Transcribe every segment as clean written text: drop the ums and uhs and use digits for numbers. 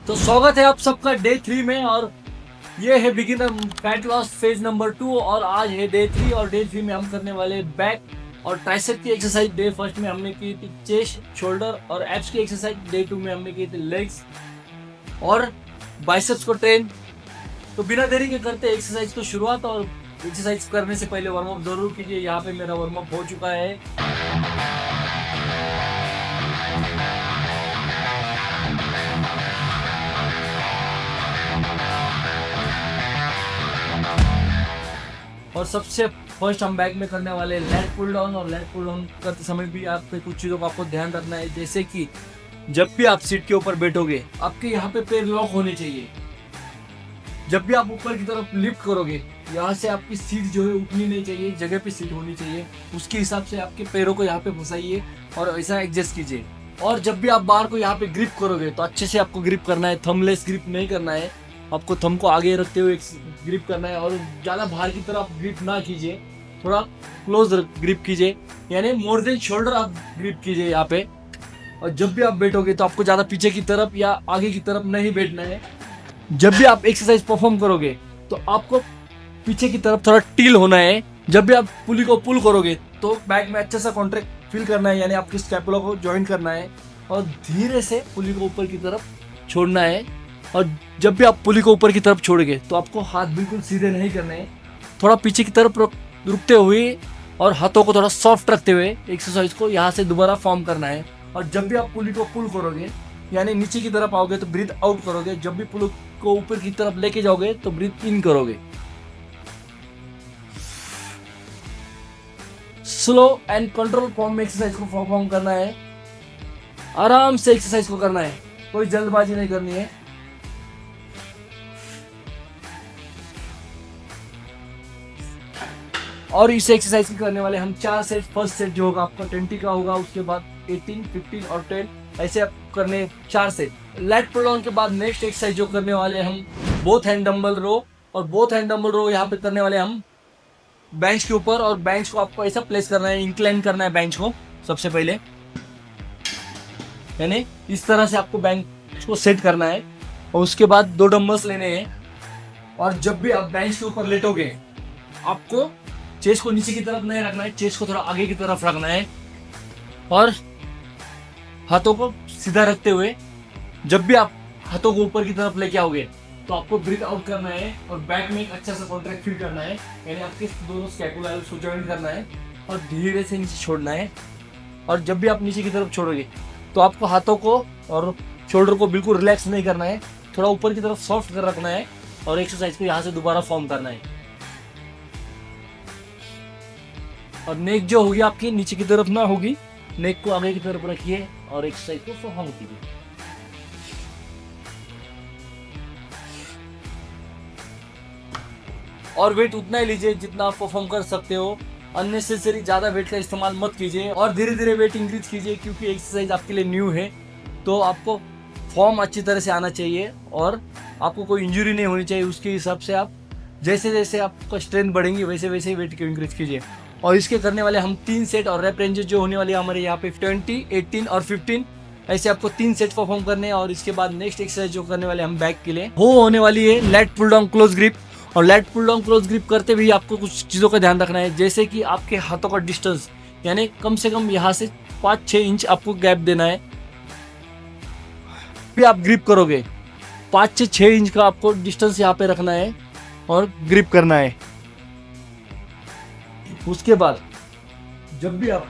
तो स्वागत है आप सबका डे 3 में। और ये है beginner fat loss phase number 2 और आज है डे 3 और डे 3 में हम करने वाले बैक और ट्राइसेप की एक्सरसाइज। डे फर्स्ट में हमने की थी चेस्ट, शोल्डर और एब्स की एक्सरसाइज। डे 2 में हमने की थी लेग्स और बाइसेप्स को ट्रेन। तो बिना देरी के करते एक्सरसाइज को शुरुआत। और एक्सरसाइज करने से पहले वार्म अप जरूर कीजिए। यहाँ पे मेरा वार्म अप हो चुका है। और सबसे फर्स्ट हम बैक में करने वाले लेग पुल डाउन। और लेग पुल डाउन करते समय भी आपको कुछ चीज़ों का आपको ध्यान रखना है, जैसे कि जब भी आप सीट के ऊपर बैठोगे आपके यहाँ पे पैर लॉक होने चाहिए। जब भी आप ऊपर की तरफ लिफ्ट करोगे यहाँ से आपकी सीट जो है उठनी नहीं चाहिए, जगह पे सीट होनी चाहिए। उसके हिसाब से आपके पैरों को यहाँ पे घुसाइए और ऐसा एडजस्ट कीजिए। और जब भी आप बार को यहाँ पे ग्रिप करोगे तो अच्छे से आपको ग्रिप करना है, थंबलेस ग्रिप नहीं करना है। आपको थंब को आगे रखते हुए ग्रिप करना है और ज़्यादा बाहर की तरफ ग्रिप ना कीजिए, थोड़ा क्लोज ग्रिप कीजिए, यानी मोर देन शोल्डर आप ग्रिप कीजिए यहाँ पे। और जब भी आप बैठोगे तो आपको ज़्यादा पीछे की तरफ या आगे की तरफ नहीं बैठना है। जब भी आप एक्सरसाइज परफॉर्म करोगे तो आपको पीछे की तरफ थोड़ा टील होना है। जब भी आप पुली को पुल करोगे तो बैक में अच्छा सा कॉन्ट्रैक्ट फील करना है, यानी आपकी स्कैपुला को ज्वाइन करना है और धीरे से पुली को ऊपर की तरफ छोड़ना है। और जब भी आप पुली को ऊपर की तरफ छोड़ोगे तो आपको हाथ बिल्कुल सीधे नहीं करने हैं, थोड़ा पीछे की तरफ रुकते हुए और हाथों को थोड़ा सॉफ्ट रखते हुए एक्सरसाइज को यहाँ से दोबारा फॉर्म करना है। और जब भी आप पुली को पुल करोगे यानी नीचे की तरफ आओगे तो ब्रीथ आउट करोगे। जब भी पुल को ऊपर की तरफ लेके जाओगे तो ब्रीथ इन करोगे। स्लो एंड कंट्रोल फॉर्म में एक्सरसाइज को परफॉर्म करना है। आराम से एक्सरसाइज को करना है, कोई जल्दबाजी नहीं करनी है। और इस एक्सरसाइज करने वाले हम 4 सेट। फर्स्ट सेट जो होगा आपका 20 का होगा, उसके बाद 18, 15 और 10 ऐसे आप करने 4 सेट। लेग पुल डाउन के बाद नेक्स्ट एक्सरसाइज जो करने वाले हम बोथ हैंड डंबल रो। और बोथ हैंड डंबल रो यहाँ पे करने वाले हम बेंच के ऊपर। और बेंच को आपको ऐसा प्लेस करना है, इंक्लाइन करना है बेंच को सबसे पहले, यानी इस तरह से आपको बेंच को सेट करना है। और उसके बाद 2 डंबल्स लेने हैं। और जब भी आप बेंच के ऊपर लेटोगे आपको चेस्ट को नीचे की तरफ नहीं रखना है, चेस्ट को थोड़ा आगे की तरफ रखना है। और हाथों को सीधा रखते हुए जब भी आप हाथों को ऊपर की तरफ लेके आओगे तो आपको ब्रीथ आउट करना है और बैक में एक अच्छा सा कॉन्ट्रैक्ट फील करना है, यानी आपके दोनों स्कैपुला को ज्वाइन करना है और धीरे से नीचे छोड़ना है। और जब भी आप नीचे की तरफ छोड़ोगे तो आपको हाथों को और शोल्डर को बिल्कुल रिलैक्स नहीं करना है, थोड़ा ऊपर की तरफ सॉफ्ट कर रखना है और एक्सरसाइज को यहाँ से दोबारा फॉर्म करना है। और नेक जो होगी आपकी नीचे की तरफ ना होगी, नेक को आगे की तरफ रखिए और एक्सरसाइज को परफॉर्म कीजिए। और वेट उतना ही लीजिए जितना आप परफॉर्म कर सकते हो। अननेसेसरी ज़्यादा वेट का इस्तेमाल मत कीजिए और धीरे धीरे वेट इंक्रीज कीजिए, क्योंकि एक्सरसाइज आपके लिए न्यू है। तो आपको फॉर्म अच्छी तरह से आना चाहिए और आपको कोई इंजरी नहीं होनी चाहिए। उसके हिसाब से आप जैसे जैसे आपका स्ट्रेंथ बढ़ेंगी वैसे वैसे वेट को इंक्रीज कीजिए। और इसके करने वाले हम 3 सेट और रैप रेंजेस जो होने वाली है हमारे यहाँ पे 20, 18 और 15 ऐसे आपको 3 सेट परफॉर्म करने हैं। और इसके बाद नेक्स्ट एक्सरसाइज जो करने वाले हम बैक के लिए वो होने वाली है lat pull down close grip. और lat pull down close grip करते भी आपको कुछ चीज़ों का ध्यान रखना है, जैसे कि आपके हाथों का डिस्टेंस, यानी कम से कम यहाँ से 5-6 इंच आपको गैप देना है। फिर आप ग्रिप करोगे 5 से 6 इंच का आपको डिस्टेंस यहाँ पे रखना है और ग्रिप करना है। उसके बाद जब भी आप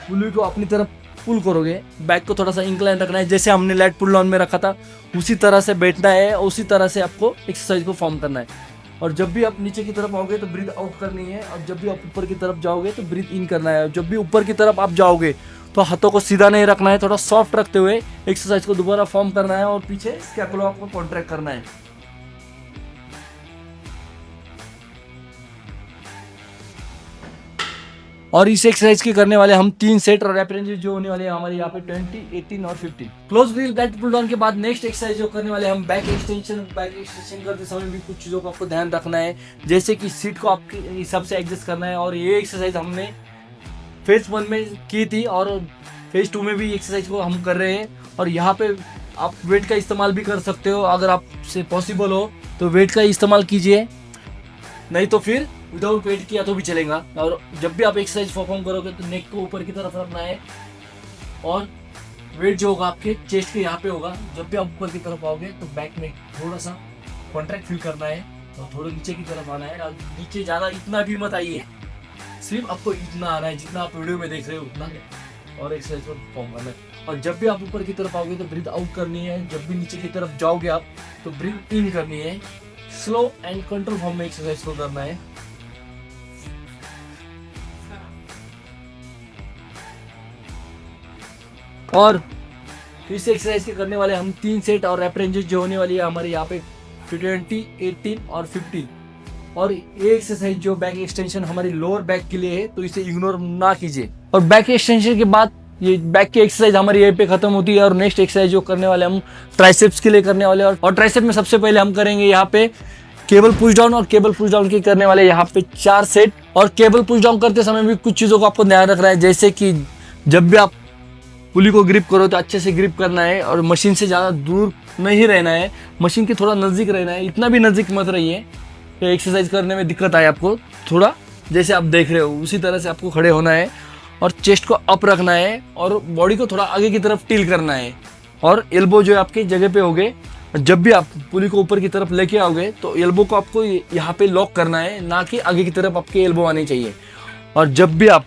पुली को अपनी तरफ पुल करोगे बैक को थोड़ा सा इंक्लाइन रखना है, जैसे हमने लेट पुल डाउन में रखा था उसी तरह से बैठना है, उसी तरह से आपको एक्सरसाइज को फॉर्म करना है। और जब भी आप नीचे की तरफ आओगे तो ब्रीथ आउट करनी है और जब भी आप ऊपर की तरफ जाओगे तो ब्रीथ इन करना है। और जब भी ऊपर की तरफ आप जाओगे तो हाथों को सीधा नहीं रखना है, थोड़ा सॉफ्ट रखते हुए एक्सरसाइज को दोबारा फॉर्म करना है और पीछे स्कैपुला को कॉन्ट्रैक्ट करना है। और इस एक्सरसाइज के करने वाले हम 3 सेट और रैप रेंजेस जो होने वाले हैं हमारे यहाँ पे 20, 18 और 15। Close grip lat pull down के बाद नेक्स्ट एक्सरसाइज जो करने वाले हम बैक एक्सटेंशन। बैक एक्सटेंशन करते समय भी कुछ चीज़ों का आपको ध्यान रखना है, जैसे कि सीट को आपके हिसाब से एडजस्ट करना है। और ये एक्सरसाइज हमने फेज 1 में की थी और फेज 2 में भी एक्सरसाइज को हम कर रहे हैं। और यहाँ पे आप वेट का इस्तेमाल भी कर सकते हो, अगर आपसे पॉसिबल हो तो वेट का इस्तेमाल कीजिए, नहीं तो फिर विदाउट वेट किया तो भी चलेगा। और जब भी आप एक्सरसाइज परफॉर्म करोगे तो नेक को ऊपर की तरफ रखना है और वेट जो होगा आपके चेस्ट के यहाँ पे होगा। जब भी आप ऊपर की तरफ आओगे तो बैक में थोड़ा सा कॉन्ट्रैक्ट फील करना है और थोड़ा नीचे की तरफ आना है। नीचे ज़्यादा इतना भी मत आइए, सिर्फ आपको इतना आना है जितना आप वीडियो में देख रहे हो उतना, और एक्सरसाइज को परफॉर्म करना है। और जब भी आप ऊपर की तरफ आओगे तो ब्रीथ आउट करनी है, जब भी नीचे की तरफ जाओगे आप तो ब्रीथ इन करनी है। स्लो एंड कंट्रोल फॉर्म में एक्सरसाइज को करना है। और इस एक्सरसाइज के करने वाले हम 3 सेट और रैप रेंजेस जो होने वाली है हमारे यहाँ पे 20, 18 और 15। और ये एक्सरसाइज जो बैक एक्सटेंशन हमारी लोअर बैक के लिए है तो इसे इग्नोर ना कीजिए। और बैक एक्सटेंशन के बाद ये बैक की एक्सरसाइज हमारी यहीं पे खत्म होती है। और नेक्स्ट एक्सरसाइज जो करने वाले हम ट्राइसेप्स के लिए करने वाले हैं। और ट्राइसेप में सबसे पहले हम करेंगे यहाँ पे केबल पुश डाउन, और केबल पुश डाउन के करने वाले यहाँ पे 4 सेट। और केबल पुश डाउन करते समय भी कुछ चीज़ों को आपको ध्यान रखना है, जैसे कि जब भी आप पुली को ग्रिप करो तो अच्छे से ग्रिप करना है और मशीन से ज़्यादा दूर नहीं रहना है, मशीन के थोड़ा नज़दीक रहना है। इतना भी नज़दीक मत रहिए तो एक्सरसाइज करने में दिक्कत आए आपको। थोड़ा जैसे आप देख रहे हो उसी तरह से आपको खड़े होना है और चेस्ट को अप रखना है और बॉडी को थोड़ा आगे की तरफ टिल करना है। और एल्बो जो है आपकी जगह पे होगे। जब भी आप पुली को ऊपर की तरफ लेके आओगे तो एल्बो को आपको यहाँ पे लॉक करना है, ना कि आगे की तरफ आपके एल्बो आनी चाहिए। और जब भी आप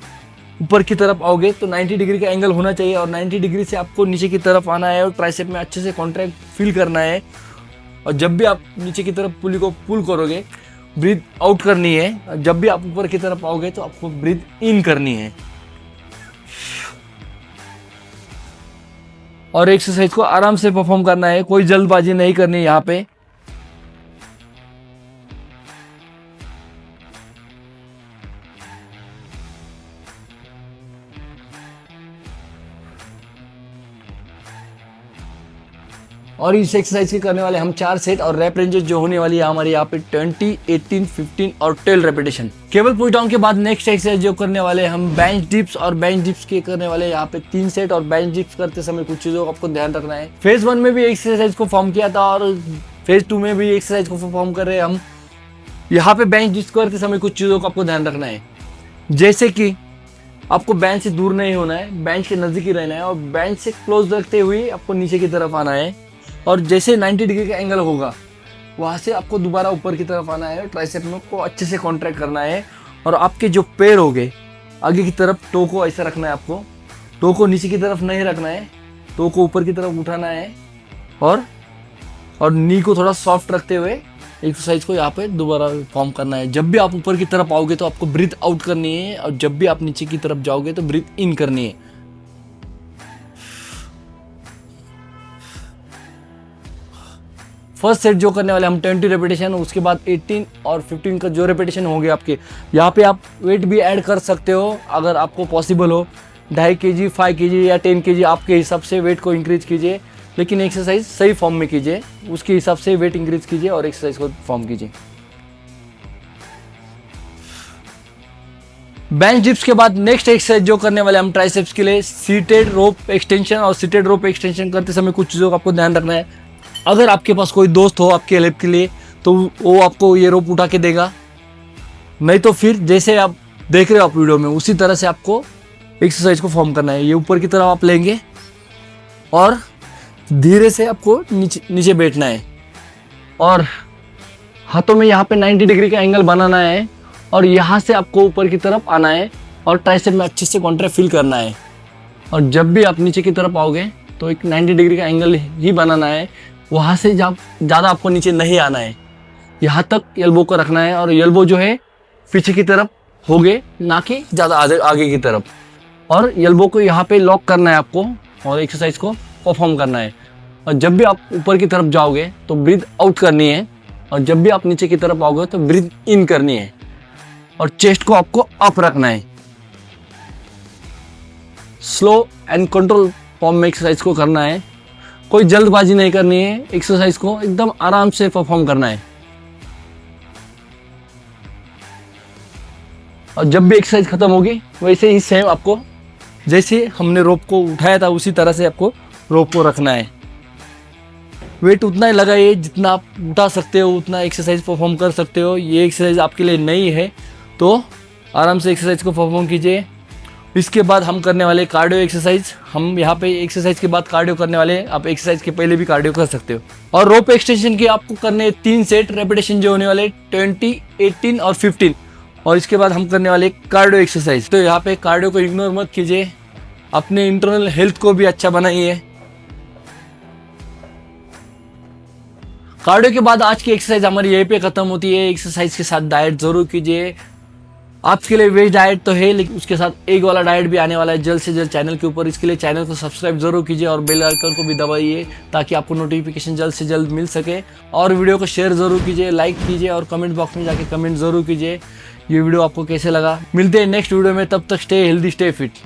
ऊपर की तरफ आओगे तो 90 डिग्री का एंगल होना चाहिए और 90 डिग्री से आपको नीचे की तरफ आना है और ट्राइसेप में अच्छे से कॉन्ट्रैक्ट फील करना है। और जब भी आप नीचे की तरफ पुली को पुल करोगे ब्रीथ आउट करनी है। जब भी आप ऊपर की तरफ आओगे तो आपको ब्रीथ इन करनी है। और एक्सरसाइज को आराम से परफॉर्म करना है, कोई जल्दबाजी नहीं करनी है यहाँ पे। और इस एक्सरसाइज के करने वाले हम 4 सेट और रैप रेंजेस जो होने वाली है हमारे यहाँ पे 20, 18, 15 और 12 रेपिटेशन। केबल पुश डाउन के बाद नेक्स्ट एक्सरसाइज जो करने वाले हम बेंच डिप्स, और बेंच डिप्स के करने वाले यहाँ पे 3 सेट। और बेंच डिप्स करते समय कुछ चीज़ों को आपको ध्यान रखना है। फेज 1 में भी एक्सरसाइज को फॉर्म किया था और फेज 2 में भी एक्सरसाइज को परफॉर्म कर रहे हैं हम। यहाँ पे बेंच डिप्स करते समय कुछ चीज़ों को आपको ध्यान रखना है, जैसे कि आपको बेंच से दूर नहीं होना है, बेंच के नज़दीक ही रहना है और बेंच से क्लोज रखते हुए आपको नीचे की तरफ आना है। और जैसे 90 डिग्री का एंगल होगा वहाँ से आपको दोबारा ऊपर की तरफ आना है, ट्राइसेप में को अच्छे से कॉन्ट्रैक्ट करना है। और आपके जो पैर हो गए आगे की तरफ, टो को ऐसा रखना है आपको, टो को नीचे की तरफ नहीं रखना है, टो को ऊपर की तरफ उठाना है। और नी को थोड़ा सॉफ्ट रखते हुए एक्सरसाइज को यहाँ पे दोबारा फॉर्म करना है। जब भी आप ऊपर की तरफ आओगे तो आपको ब्रीथ आउट करनी है और जब भी आप नीचे की तरफ जाओगे तो ब्रीथ इन करनी है। फर्स्ट सेट जो करने वाले हम 20 रेपिटेशन, उसके बाद 18 और 15 का जो रेपिटेशन हो गया आपके, यहाँ पे आप वेट भी ऐड कर सकते हो अगर आपको पॉसिबल हो। 2.5 kg, 5 kg या 10 kg आपके हिसाब से वेट को इंक्रीज कीजिए, लेकिन एक्सरसाइज सही फॉर्म में कीजिए, उसके हिसाब से वेट इंक्रीज कीजिए और एक्सरसाइज को फॉर्म कीजिए। बेंच डिप्स के बाद नेक्स्ट एक्सरसाइज जो करने वाले हम ट्राइसेप्स के लिए सीटेड रोप एक्सटेंशन। और सीटेड रोप एक्सटेंशन करते समय कुछ चीज़ों का आपको ध्यान रखना है। अगर आपके पास कोई दोस्त हो आपके हेल्प के लिए तो वो आपको ये रोप उठा के देगा, नहीं तो फिर जैसे आप देख रहे हो आप वीडियो में उसी तरह से आपको एक्सरसाइज को फॉर्म करना है। ये ऊपर की तरफ आप लेंगे और धीरे से आपको नीचे बैठना है और हाथों में यहाँ पे 90 डिग्री का एंगल बनाना है और यहाँ से आपको ऊपर की तरफ आना है और ट्राइसेप में अच्छे से कॉन्ट्रैक्ट फील करना है। और जब भी आप नीचे की तरफ आओगे तो एक 90 डिग्री का एंगल ही बनाना है, वहाँ से ज़्यादा आपको नीचे नहीं आना है, यहाँ तक एल्बो को रखना है। और एल्बो जो है पीछे की तरफ होगे, ना कि ज़्यादा आगे की तरफ। और एल्बो को यहाँ पे लॉक करना है आपको और एक्सरसाइज को परफॉर्म करना है। और जब भी आप ऊपर की तरफ जाओगे तो ब्रीथ आउट करनी है और जब भी आप नीचे की तरफ आओगे तो ब्रीथ इन करनी है और चेस्ट को आपको अप रखना है। स्लो एंड कंट्रोल फॉर्म में एक्सरसाइज को करना है, कोई जल्दबाजी नहीं करनी है, एक्सरसाइज को एकदम आराम से परफॉर्म करना है। और जब भी एक्सरसाइज खत्म होगी वैसे ही सेम आपको जैसे हमने रोप को उठाया था उसी तरह से आपको रोप को रखना है। वेट उतना ही लगाइए जितना आप उठा सकते हो, उतना एक्सरसाइज परफॉर्म कर सकते हो। ये एक्सरसाइज आपके लिए नई है तो आराम से एक्सरसाइज को परफॉर्म कीजिए। इसके बाद हम करने वाले कार्डियो एक्सरसाइज। हम यहाँ पे एक्सरसाइज के बाद कार्डियो करने वाले हैं, आप एक्सरसाइज के पहले भी कार्डियो कर सकते हो। और रोप एक्सटेंशन के आपको करने 3 सेट रेपिटेशन जो होने वाले 20, 18 और 15। और इसके बाद हम करने वाले कार्डियो एक्सरसाइज। तो यहाँ पे कार्डियो को इग्नोर मत कीजिए, अपने इंटरनल हेल्थ को भी अच्छा बनाइए। कार्डियो के बाद आज की एक्सरसाइज हमारी यहीं पे खत्म होती है। एक्सरसाइज के साथ डाइट जरूर कीजिए। आपके लिए वेज डाइट तो है, लेकिन उसके साथ एग वाला डाइट भी आने वाला है जल्द से जल्द चैनल के ऊपर। इसके लिए चैनल को सब्सक्राइब जरूर कीजिए और बेल आइकन को भी दबाइए ताकि आपको नोटिफिकेशन जल्द से जल्द मिल सके। और वीडियो को शेयर जरूर कीजिए, लाइक कीजिए और कमेंट बॉक्स में जाके कमेंट जरूर कीजिए ये वीडियो आपको कैसे लगा। मिलते हैं नेक्स्ट वीडियो में, तब तक स्टे हेल्दी स्टे फिट।